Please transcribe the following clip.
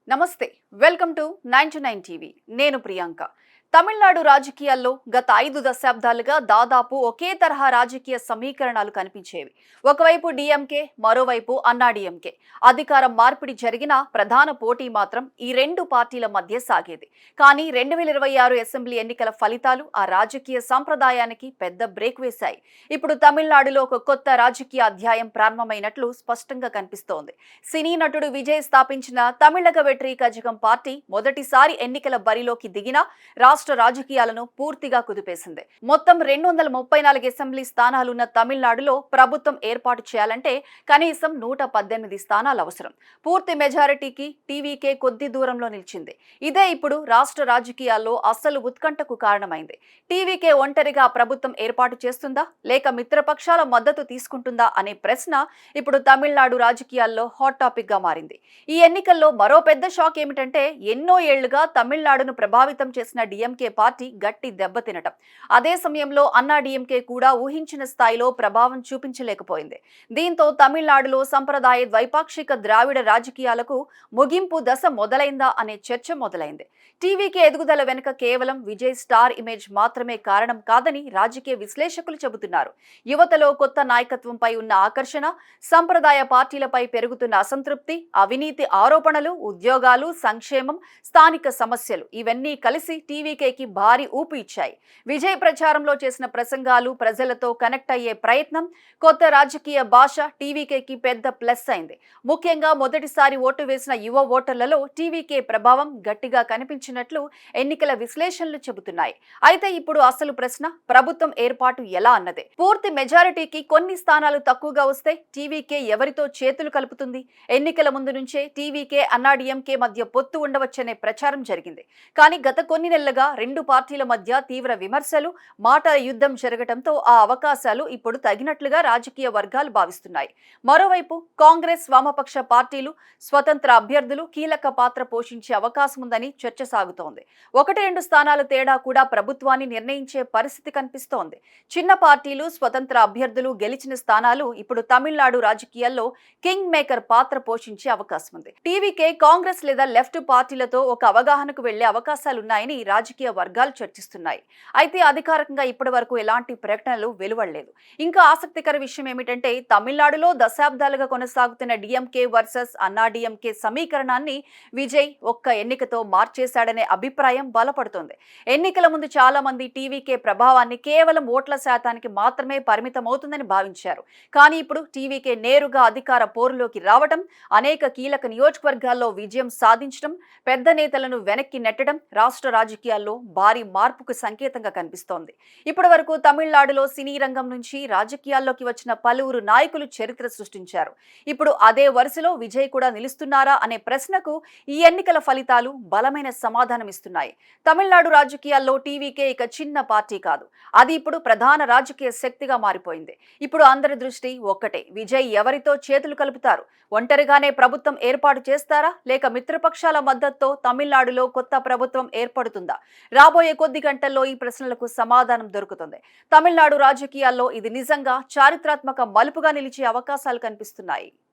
నమస్తే, welcome to 99 TV. నేను ప్రియాంక. తమిళనాడు రాజకీయాల్లో గత 5 దశాబ్దాలుగా దాదాపు ఒకే తరహా రాజకీయ సమీకరణాలు కనిపించేవి. ఒకవైపు డిఎంకే, మరోవైపు అన్నాడీఎంకే. అధికారం మార్పిడి జరిగిన ప్రధాన పోటీ మాత్రం ఈ రెండు పార్టీల మధ్య సాగేది. కానీ 2026 అసెంబ్లీ ఎన్నికల ఫలితాలు ఆ రాజకీయ సంప్రదాయానికి పెద్ద బ్రేక్ వేశాయి. ఇప్పుడు తమిళనాడులో ఒక కొత్త రాజకీయ అధ్యాయం ప్రారంభమైనట్లు స్పష్టంగా కనిపిస్తోంది. సినీ నటుడు విజయ్ స్థాపించిన తమిళగ వెట్రి కజగం పార్టీ మొదటిసారి ఎన్నికల బరిలోకి దిగిన రాష్ట్ర రాజకీయాలను పూర్తిగా కుదిపేసింది. మొత్తం 234 అసెంబ్లీ స్థానాలున్న తమిళనాడులో ప్రభుత్వం ఏర్పాటు చేయాలంటే కనీసం 118 స్థానాలు అవసరం. పూర్తి మెజారిటీకి టీవీకే కొద్ది దూరంలో నిలిచింది. ఇదే ఇప్పుడు రాష్ట్ర రాజకీయాల్లో అసలు ఉత్కంఠకు కారణమైంది. టీవీకే ఒంటరిగా ప్రభుత్వం ఏర్పాటు చేస్తుందా లేక మిత్రపక్షాల మద్దతు తీసుకుంటుందా అనే ప్రశ్న ఇప్పుడు తమిళనాడు రాజకీయాల్లో హాట్ టాపిక్ గా మారింది. ఈ ఎన్నికల్లో మరో పెద్ద షాక్ ఏమిటంటే ఎన్నో ఏళ్లుగా తమిళనాడును ప్రభావితం చేసిన డిఎంకే పార్టీ గట్టి దెబ్బతినటం. అదే సమయంలో అన్నాడీఎంకే కూడా ఊహించిన స్థాయిలో ప్రభావం చూపించలేకపోయింది. దీంతో తమిళనాడులో సంప్రదాయ ద్వైపాక్షిక ద్రావిడ రాజకీయాలకు ముగింపు దశ మొదలైందా అనే చర్చ మొదలైంది. టీవీకే ఎదుగుదల వెనుక కేవలం విజయ్ స్టార్ ఇమేజ్ మాత్రమే కారణం కాదని రాజకీయ విశ్లేషకులు చెబుతున్నారు. యువతలో కొత్త నాయకత్వంపై ఉన్న ఆకర్షణ, సంప్రదాయ పార్టీలపై పెరుగుతున్న అసంతృప్తి, అవినీతి ఆరోపణలు, ఉద్యోగాలు, సంక్షేమం, స్థానిక సమస్యలు ఇవన్నీ కలిసి టీవీకేకి భారీ ఊపు ఇచ్చాయి. విజయ్ ప్రచారంలో చేసిన ప్రసంగాలు, ప్రజలతో కనెక్ట్ అయ్యే ప్రయత్నం, కొత్త రాజకీయ భాష టీవీకేకి పెద్ద ప్లస్ అయింది. ముఖ్యంగా మొదటిసారి ఓటు వేసిన యువ ఓటర్లలో టీవీకే ప్రభావం గట్టిగా కనిపించినట్లు ఎన్నికల విశ్లేషణలు చెబుతున్నాయి. అయితే ఇప్పుడు అసలు ప్రశ్న ప్రభుత్వం ఏర్పాటు ఎలా అన్నదే. పూర్తి మెజారిటీకి కొన్ని స్థానాలు తక్కువగా వస్తే టీవీకే ఎవరితో చేతులు కలుపుతుంది? ఎన్నికల ముందు నుంచే టీవీకే అన్నాడీఎంకే మధ్య పొత్తు ఉండవచ్చనే ప్రచారం జరిగింది. కానీ గత కొన్ని నెలలుగా రెండు పార్టీల మధ్య తీవ్ర విమర్శలు, మాటల యుద్ధం జరగడంతో ఆ అవకాశాలు ఇప్పుడు తగినట్లుగా రాజకీయ వర్గాలు భావిస్తున్నాయి. మరోవైపు కాంగ్రెస్, వామపక్ష పార్టీలు, స్వతంత్ర అభ్యర్థులు కీలక పాత్ర పోషించే అవకాశం ఉందని చర్చ సాగుతోంది. 1-2 స్థానాల తేడా కూడా ప్రభుత్వాన్ని నిర్ణయించే పరిస్థితి కనిపిస్తోంది. చిన్న పార్టీలు, స్వతంత్ర అభ్యర్థులు గెలిచిన స్థానాలు ఇప్పుడు తమిళనాడు రాజకీయాల్లో కింగ్ మేకర్ పాత్ర పోషించే అవకాశం ఉంది. టీవీకే కాంగ్రెస్ లేదా లెఫ్ట్ పార్టీలతో ఒక అవగాహనకు వెళ్లే అవకాశాలున్నాయని రాజకీయ వర్గాలు చర్చిస్తున్నాయి. అయితే అధికారికంగా ఇప్పటి వరకు ఎలాంటి ప్రకటనలు వెలువడలేదు. ఇంకా ఆసక్తికర విషయం ఏమిటంటే తమిళనాడులో దశాబ్దాలుగా కొనసాగుతున్న డిఎంకే వర్సెస్ అన్నాడీఎంకే సమీకరణాన్ని విజయ్ ఒక్క ఎన్నికతో మార్చేశాడనే అభిప్రాయం బలపడుతోంది. ఎన్నికల ముందు చాలా మంది టీవీకే ప్రభావాన్ని కేవలం ఓట్ల శాతానికి మాత్రమే పరిమితమవుతుందని భావించారు. కానీ ఇప్పుడు టీవీకే నేరుగా అధికార పోరులోకి రావడం, అనేక కీలక నియోజకవర్గాల్లో విజయం సాధించడం, పెద్ద నేతలను వెనక్కి నెట్టడం రాష్ట్ర రాజకీయాల్లో భారీ మార్పుకు సంకేతంగా కనిపిస్తోంది. ఇప్పటి వరకు తమిళనాడులో సినీ రంగం నుంచి రాజకీయాల్లోకి వచ్చిన పలువురు నాయకులు చరిత్ర సృష్టించారు. ఇప్పుడు అదే వరుసలో విజయ్ కూడా నిలుస్తున్నారా అనే ప్రశ్నకు ఈ ఎన్నికల ఫలితాలు బలమైన సమాధానం ఇస్తున్నాయి. తమిళనాడు రాజకీయాల్లో టీవీకే ఇక చిన్న పార్టీ కాదు, అది ఇప్పుడు ప్రధాన రాజకీయ శక్తిగా మారిపోయింది. ఇప్పుడు అందరి దృష్టి ఒక్కటే, విజయ్ ఎవరితో చేతులు కలుపుతారు? ఒంటరిగానే ప్రభుత్వం ఏర్పాటు చేస్తారా లేక మిత్రపక్షాల మద్దతుతో తమిళనాడులో కొత్త ప్రభుత్వం ఏర్పడుతుందా? రాబోయే కొద్ది గంటల్లో ఈ ప్రశ్నలకు సమాధానం దొరుకుతుంది. తమిళనాడు రాజకీయాల్లో ఇది నిజంగా చారిత్రాత్మక మలుపుగా నిలిచే అవకాశాలు కనిపిస్తున్నాయి.